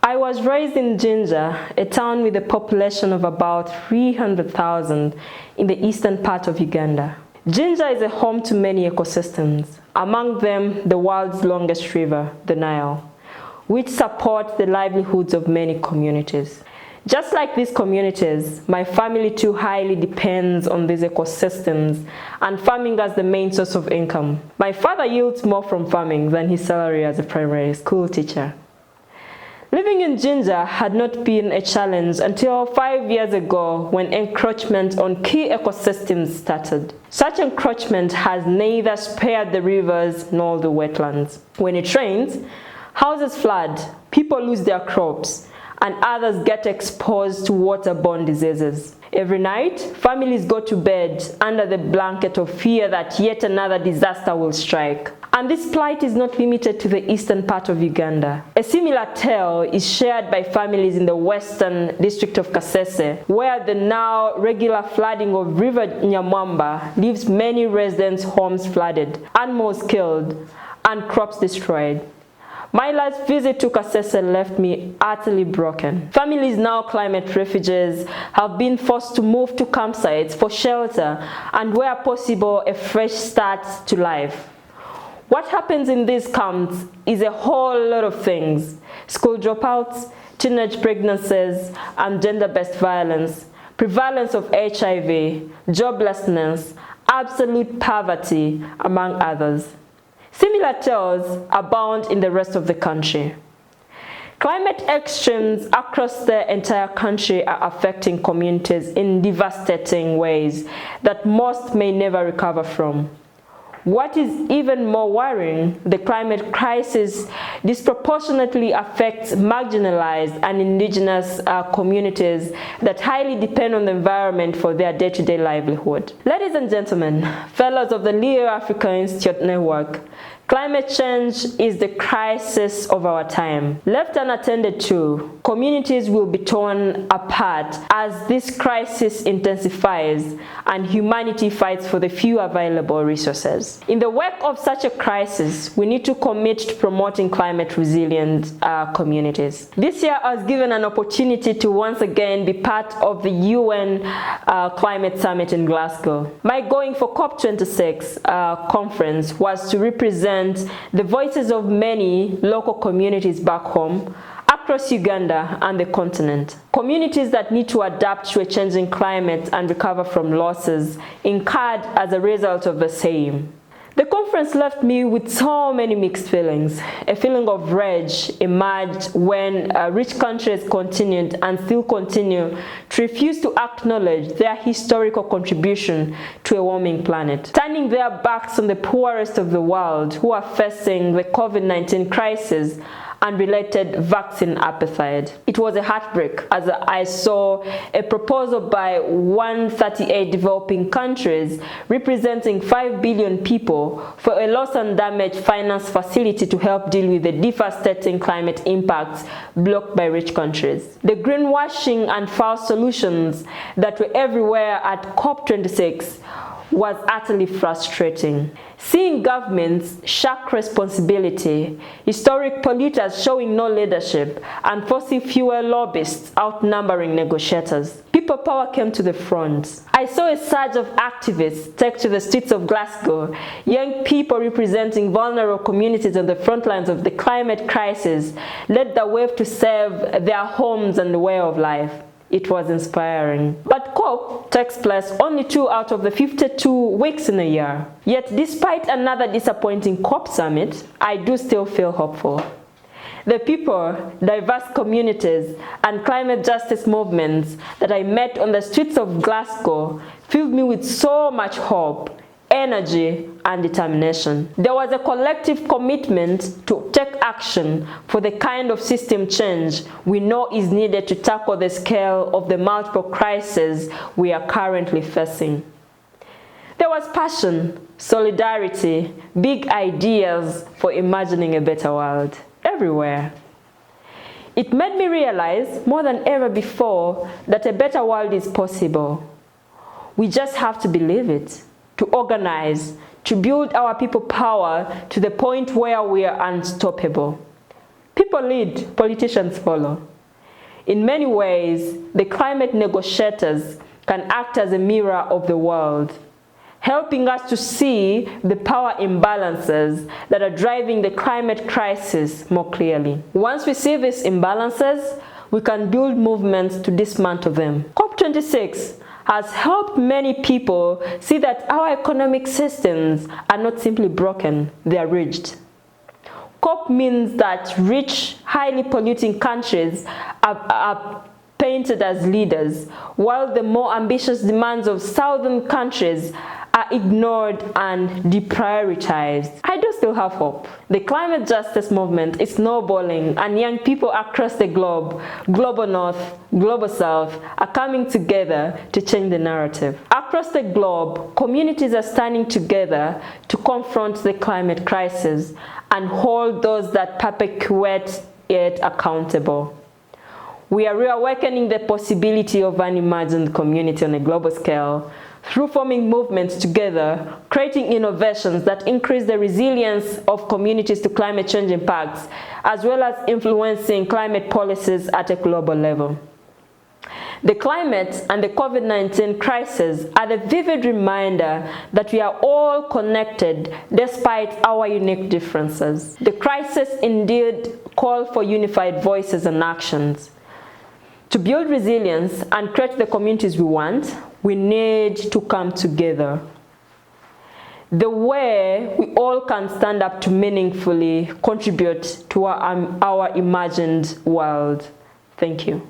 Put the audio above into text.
I was raised in Jinja, a town with a population of about 300,000 in the eastern part of Uganda. Jinja is a home to many ecosystems, among them the world's longest river, the Nile, which supports the livelihoods of many communities. Just like these communities, my family too highly depends on these ecosystems and farming as the main source of income. My father yields more from farming than his salary as a primary school teacher. Living in Jinja had not been a challenge until 5 years ago when encroachment on key ecosystems started. Such encroachment has neither spared the rivers nor the wetlands. When it rains, houses flood, people lose their crops, and others get exposed to waterborne diseases. Every night, families go to bed under the blanket of fear that yet another disaster will strike. And this plight is not limited to the eastern part of Uganda. A similar tale is shared by families in the western district of Kasese, where the now regular flooding of River Nyamwamba leaves many residents' homes flooded, animals killed, and crops destroyed. My last visit to Kasese left me utterly broken. Families, now climate refugees, have been forced to move to campsites for shelter and, where possible, a fresh start to life. What happens in these camps is a whole lot of things: school dropouts, teenage pregnancies and gender-based violence, prevalence of HIV, joblessness, absolute poverty, among others. Similar tales abound in the rest of the country. Climate extremes across the entire country are affecting communities in devastating ways that most may never recover from. What is even more worrying, the climate crisis disproportionately affects marginalized and indigenous communities that highly depend on the environment for their day-to-day livelihood. Ladies and gentlemen, fellows of the Leo Africa Institute Network, climate change is the crisis of our time. Left unattended to, communities will be torn apart as this crisis intensifies and humanity fights for the few available resources. In the wake of such a crisis, we need to commit to promoting climate resilient communities. This year I was given an opportunity to once again be part of the UN Climate Summit in Glasgow. My going for COP26 conference was to represent the voices of many local communities back home, across Uganda and the continent. Communities that need to adapt to a changing climate and recover from losses incurred as a result of the same. The conference left me with so many mixed feelings. A feeling of rage emerged when rich countries continued and still continue to refuse to acknowledge their historical contribution to a warming planet, turning their backs on the poorest of the world who are facing the COVID-19 crisis and related vaccine apathy. It was a heartbreak as I saw a proposal by 138 developing countries representing 5 billion people for a loss and damage finance facility to help deal with the devastating climate impacts blocked by rich countries. The greenwashing and false solutions that were everywhere at COP26 was utterly frustrating. Seeing governments shirk responsibility, historic polluters showing no leadership, and fossil fuel lobbyists outnumbering negotiators, people power came to the front. I saw a surge of activists take to the streets of Glasgow, young people representing vulnerable communities on the front lines of the climate crisis led the wave to save their homes and the way of life. It was inspiring. But COP takes place only 2 out of the 52 weeks in a year. Yet despite another disappointing COP summit, I do still feel hopeful. The people, diverse communities, and climate justice movements that I met on the streets of Glasgow filled me with so much hope, energy, and determination. There was a collective commitment to take action for the kind of system change we know is needed to tackle the scale of the multiple crises we are currently facing. There was passion, solidarity, big ideas for imagining a better world everywhere. It made me realize more than ever before that a better world is possible. We just have to believe it, to organize, to build our people power to the point where we are unstoppable. People people lead, politicians follow. In many ways, the climate negotiators can act as a mirror of the world, helping us to see the power imbalances that are driving the climate crisis more clearly. Once we see these imbalances, we can build movements to dismantle them. COP26 has helped many people see that our economic systems are not simply broken, they are ridged. COP means that rich, highly polluting countries are painted as leaders, while the more ambitious demands of southern countries are ignored and deprioritized. I do still have hope. The climate justice movement is snowballing, and young people across the globe, global north, global south, are coming together to change the narrative. Across the globe, communities are standing together to confront the climate crisis and hold those that perpetuate it accountable. We are reawakening the possibility of an imagined community on a global scale through forming movements together, creating innovations that increase the resilience of communities to climate change impacts, as well as influencing climate policies at a global level. The climate and the COVID-19 crisis are the vivid reminder that we are all connected despite our unique differences. The crisis indeed calls for unified voices and actions. To build resilience and create the communities we want, we need to come together. The way we all can stand up to meaningfully contribute to our imagined world. Thank you.